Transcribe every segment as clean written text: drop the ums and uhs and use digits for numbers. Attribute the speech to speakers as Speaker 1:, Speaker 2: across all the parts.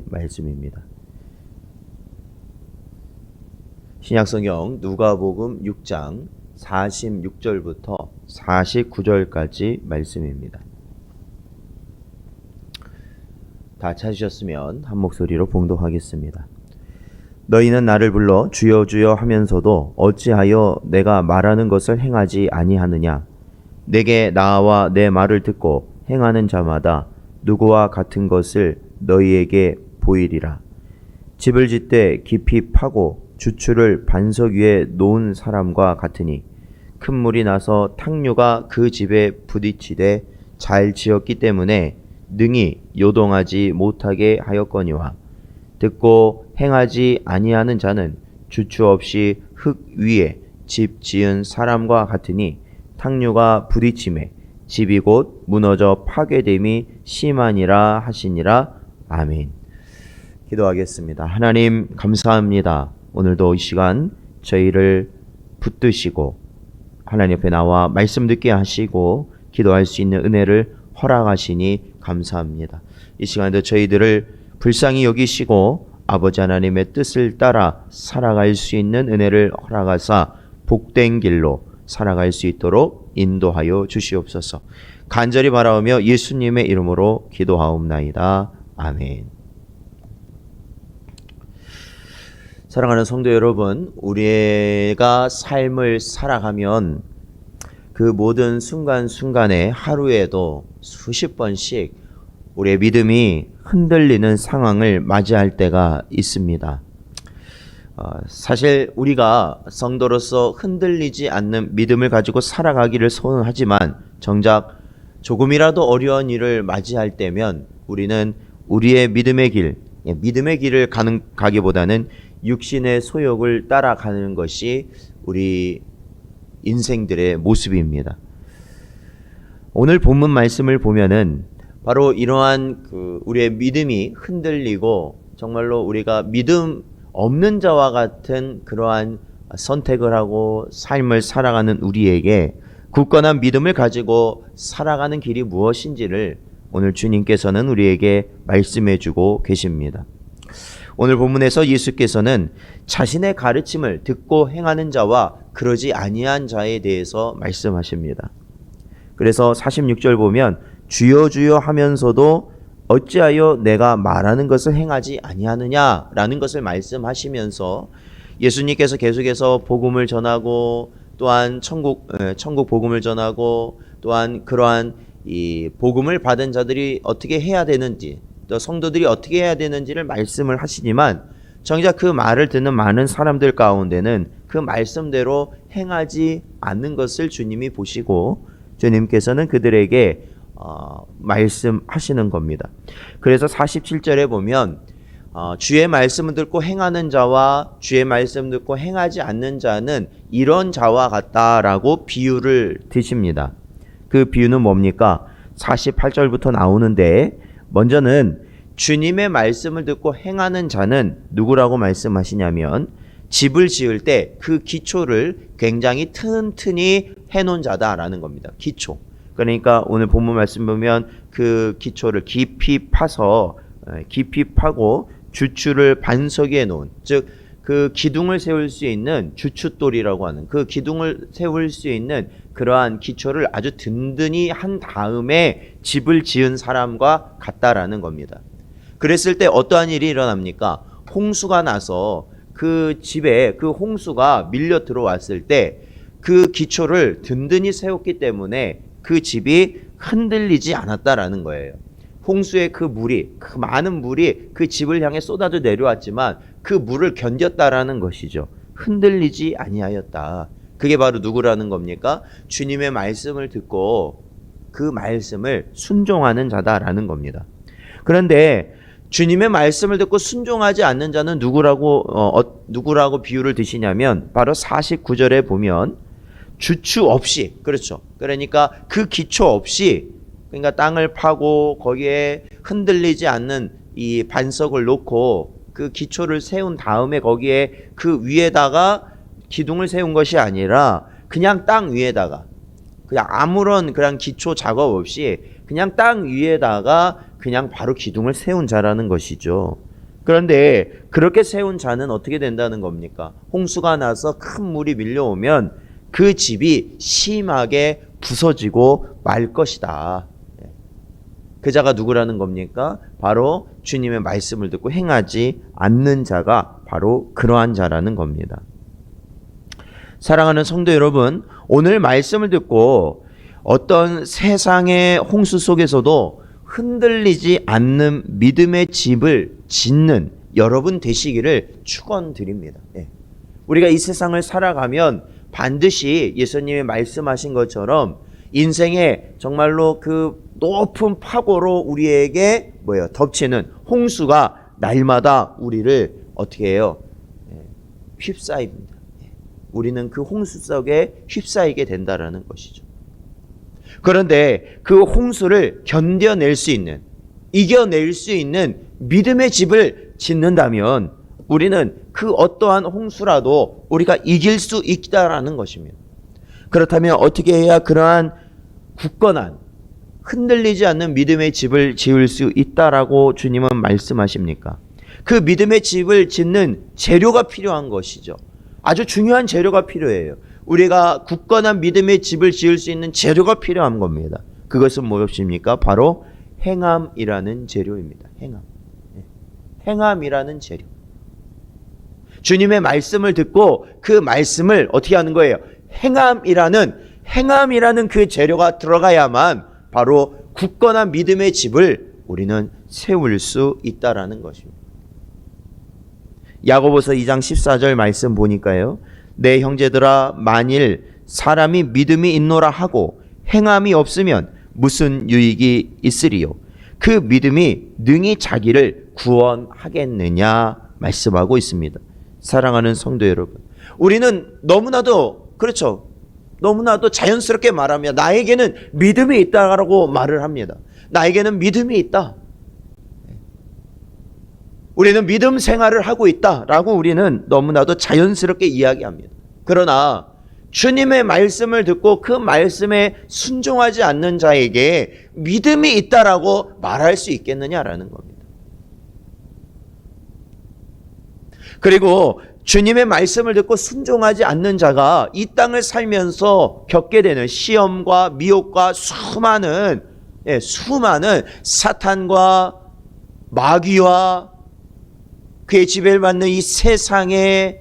Speaker 1: 말씀입니다. 신약성경 누가복음 6장 46절부터 49절까지 말씀입니다. 다 찾으셨으면 한 목소리로 봉독하겠습니다. 너희는 나를 불러 주여 주여 하면서도 어찌하여 내가 말하는 것을 행하지 아니하느냐? 내게 나와 내 말을 듣고 행하는 자마다 누구와 같은 것을 너희에게 보이리라. 집을 짓되 깊이 파고 주추를 반석 위에 놓은 사람과 같으니 큰 물이 나서 탕류가 그 집에 부딪히되 잘 지었기 때문에 능히 요동하지 못하게 하였거니와 듣고 행하지 아니하는 자는 주추 없이 흙 위에 집 지은 사람과 같으니 탕류가 부딪힘에 집이 곧 무너져 파괴됨이 심하니라 하시니라. 아멘. 기도하겠습니다. 하나님 감사합니다. 오늘도 이 시간 저희를 붙드시고 하나님 옆에 나와 말씀 듣게 하시고 기도할 수 있는 은혜를 허락하시니 감사합니다. 이 시간에도 저희들을 불쌍히 여기시고 아버지 하나님의 뜻을 따라 살아갈 수 있는 은혜를 허락하사 복된 길로 살아갈 수 있도록 인도하여 주시옵소서. 간절히 바라오며 예수님의 이름으로 기도하옵나이다. 아멘. 사랑하는 성도 여러분, 우리가 삶을 살아가면 그 모든 순간순간에 하루에도 수십 번씩 우리의 믿음이 흔들리는 상황을 맞이할 때가 있습니다. 사실 우리가 성도로서 흔들리지 않는 믿음을 가지고 살아가기를 소원하지만 정작 조금이라도 어려운 일을 맞이할 때면 우리는 우리의 믿음의 길을 가기보다는 육신의 소욕을 따라가는 것이 우리 인생들의 모습입니다. 오늘 본문 말씀을 보면은 바로 이러한 우리의 믿음이 흔들리고 정말로 우리가 믿음 없는 자와 같은 그러한 선택을 하고 삶을 살아가는 우리에게 굳건한 믿음을 가지고 살아가는 길이 무엇인지를 오늘 주님께서는 우리에게 말씀해 주고 계십니다. 오늘 본문에서 예수께서는 자신의 가르침을 듣고 행하는 자와 그러지 아니한 자에 대해서 말씀하십니다. 그래서 46절 보면 주여 주여 하면서도 어찌하여 내가 말하는 것을 행하지 아니하느냐라는 것을 말씀하시면서 예수님께서 계속해서 복음을 전하고 또한 천국 복음을 전하고 또한 그러한 이 복음을 받은 자들이 어떻게 해야 되는지 또 성도들이 어떻게 해야 되는지를 말씀을 하시지만 정작 그 말을 듣는 많은 사람들 가운데는 그 말씀대로 행하지 않는 것을 주님이 보시고 주님께서는 그들에게 말씀하시는 겁니다. 그래서 47절에 보면 주의 말씀을 듣고 행하는 자와 주의 말씀 듣고 행하지 않는 자는 이런 자와 같다라고 비유를 드십니다. 그 비유는 뭡니까? 48절부터 나오는데 먼저는 주님의 말씀을 듣고 행하는 자는 누구라고 말씀하시냐면 집을 지을 때 그 기초를 굉장히 튼튼히 해놓은 자다라는 겁니다. 기초. 그러니까 오늘 본문 말씀 보면 그 기초를 깊이 파고 주추를 반석 위에 놓은, 즉 그 기둥을 세울 수 있는 주춧돌이라고 하는 그 기둥을 세울 수 있는 그러한 기초를 아주 든든히 한 다음에 집을 지은 사람과 같다라는 겁니다. 그랬을 때 어떠한 일이 일어납니까? 홍수가 나서 그 집에 그 홍수가 밀려 들어왔을 때 그 기초를 든든히 세웠기 때문에 그 집이 흔들리지 않았다라는 거예요. 홍수의 그 많은 물이 그 집을 향해 쏟아져 내려왔지만 그 물을 견뎠다라는 것이죠. 흔들리지 아니하였다. 그게 바로 누구라는 겁니까? 주님의 말씀을 듣고 그 말씀을 순종하는 자다라는 겁니다. 그런데 주님의 말씀을 듣고 순종하지 않는 자는 누구라고 비유를 드시냐면 바로 49절에 보면 주추 없이, 그렇죠. 그러니까 그 기초 없이, 그러니까 땅을 파고 거기에 흔들리지 않는 이 반석을 놓고 그 기초를 세운 다음에 거기에 그 위에다가 기둥을 세운 것이 아니라 그냥 땅 위에다가 그냥 아무런 그런 기초 작업 없이 그냥 땅 위에다가 그냥 바로 기둥을 세운 자라는 것이죠. 그런데 그렇게 세운 자는 어떻게 된다는 겁니까? 홍수가 나서 큰 물이 밀려오면 그 집이 심하게 부서지고 말 것이다. 그 자가 누구라는 겁니까? 바로 주님의 말씀을 듣고 행하지 않는 자가 바로 그러한 자라는 겁니다. 사랑하는 성도 여러분, 오늘 말씀을 듣고 어떤 세상의 홍수 속에서도 흔들리지 않는 믿음의 집을 짓는 여러분 되시기를 축원드립니다. 우리가 이 세상을 살아가면 반드시 예수님이 말씀하신 것처럼 인생에 정말로 그 높은 파고로 우리에게 덮치는 홍수가 날마다 우리를 어떻게 해요? 휩싸입니다. 우리는 그 홍수 속에 휩싸이게 된다라는 것이죠. 그런데 그 홍수를 견뎌낼 수 있는, 이겨낼 수 있는 믿음의 집을 짓는다면 우리는 그 어떠한 홍수라도 우리가 이길 수 있다라는 것입니다. 그렇다면 어떻게 해야 그러한 굳건한 흔들리지 않는 믿음의 집을 지을 수 있다라고 주님은 말씀하십니까? 그 믿음의 집을 짓는 재료가 필요한 것이죠. 아주 중요한 재료가 필요해요. 우리가 굳건한 믿음의 집을 지을 수 있는 재료가 필요한 겁니다. 그것은 무엇입니까? 바로 행함이라는 재료입니다. 행함이라는 재료. 주님의 말씀을 듣고 그 말씀을 어떻게 하는 거예요? 행함이라는 그 재료가 들어가야만 바로 굳건한 믿음의 집을 우리는 세울 수 있다라는 것입니다. 야고보서 2장 14절 말씀 보니까요. 내 형제들아 만일 사람이 믿음이 있노라 하고 행함이 없으면 무슨 유익이 있으리요? 그 믿음이 능히 자기를 구원하겠느냐 말씀하고 있습니다. 사랑하는 성도 여러분, 우리는 너무나도 자연스럽게 말하며 나에게는 믿음이 있다라고 말을 합니다. 나에게는 믿음이 있다. 우리는 믿음 생활을 하고 있다라고 우리는 너무나도 자연스럽게 이야기합니다. 그러나 주님의 말씀을 듣고 그 말씀에 순종하지 않는 자에게 믿음이 있다라고 말할 수 있겠느냐라는 겁니다. 그리고 주님의 말씀을 듣고 순종하지 않는 자가 이 땅을 살면서 겪게 되는 시험과 미혹과 수많은 사탄과 마귀와 그의 지배를 받는 이 세상의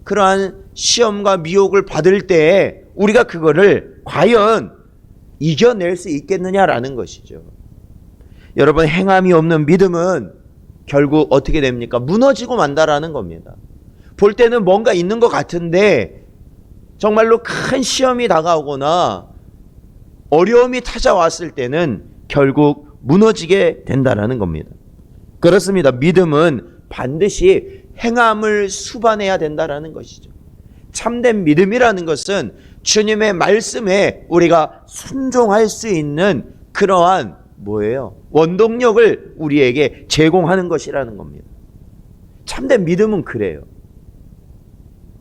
Speaker 1: 그러한 시험과 미혹을 받을 때 우리가 그거를 과연 이겨낼 수 있겠느냐라는 것이죠. 여러분, 행함이 없는 믿음은 결국 어떻게 됩니까? 무너지고 만다라는 겁니다. 볼 때는 뭔가 있는 것 같은데 정말로 큰 시험이 다가오거나 어려움이 찾아왔을 때는 결국 무너지게 된다라는 겁니다. 그렇습니다. 믿음은 반드시 행함을 수반해야 된다라는 것이죠. 참된 믿음이라는 것은 주님의 말씀에 우리가 순종할 수 있는 그러한 원동력을 우리에게 제공하는 것이라는 겁니다. 참된 믿음은 그래요.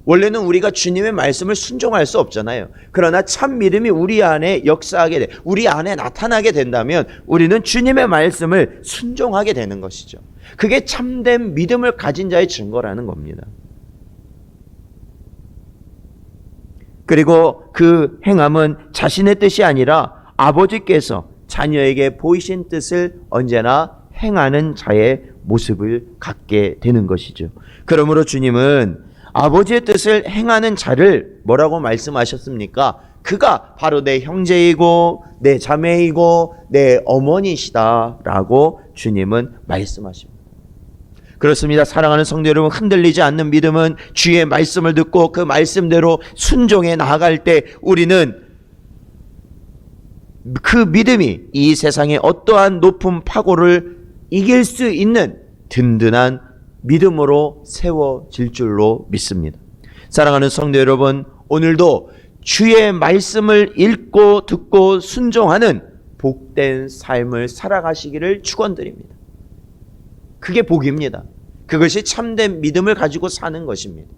Speaker 1: 원래는 우리가 주님의 말씀을 순종할 수 없잖아요. 그러나 참 믿음이 우리 안에 역사하게 돼, 우리 안에 나타나게 된다면 우리는 주님의 말씀을 순종하게 되는 것이죠. 그게 참된 믿음을 가진 자의 증거라는 겁니다. 그리고 그 행함은 자신의 뜻이 아니라 아버지께서 자녀에게 보이신 뜻을 언제나 행하는 자의 모습을 갖게 되는 것이죠. 그러므로 주님은 아버지의 뜻을 행하는 자를 뭐라고 말씀하셨습니까? 그가 바로 내 형제이고 내 자매이고 내 어머니시다라고 주님은 말씀하십니다. 그렇습니다. 사랑하는 성도 여러분, 흔들리지 않는 믿음은 주의 말씀을 듣고 그 말씀대로 순종해 나아갈 때 우리는 그 믿음이 이 세상의 어떠한 높은 파고를 이길 수 있는 든든한 믿음으로 세워질 줄로 믿습니다. 사랑하는 성도 여러분, 오늘도 주의 말씀을 읽고 듣고 순종하는 복된 삶을 살아가시기를 축원드립니다. 그게 복입니다. 그것이 참된 믿음을 가지고 사는 것입니다.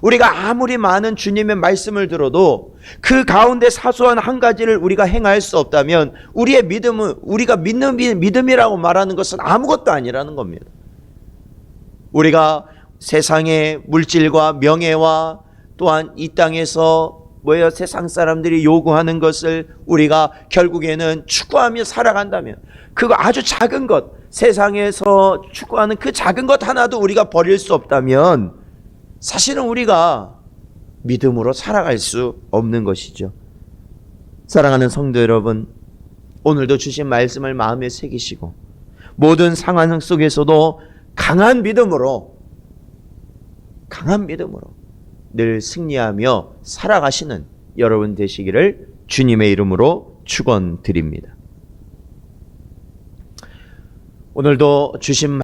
Speaker 1: 우리가 아무리 많은 주님의 말씀을 들어도 그 가운데 사소한 한 가지를 우리가 행할 수 없다면 우리의 믿음은, 우리가 믿는 믿음이라고 말하는 것은 아무것도 아니라는 겁니다. 우리가 세상의 물질과 명예와 또한 이 땅에서 세상 사람들이 요구하는 것을 우리가 결국에는 추구하며 살아간다면, 그거 아주 작은 것, 세상에서 추구하는 그 작은 것 하나도 우리가 버릴 수 없다면 사실은 우리가 믿음으로 살아갈 수 없는 것이죠. 사랑하는 성도 여러분, 오늘도 주신 말씀을 마음에 새기시고 모든 상황 속에서도 강한 믿음으로 늘 승리하며 살아가시는 여러분 되시기를 주님의 이름으로 축원드립니다. 오늘도 주신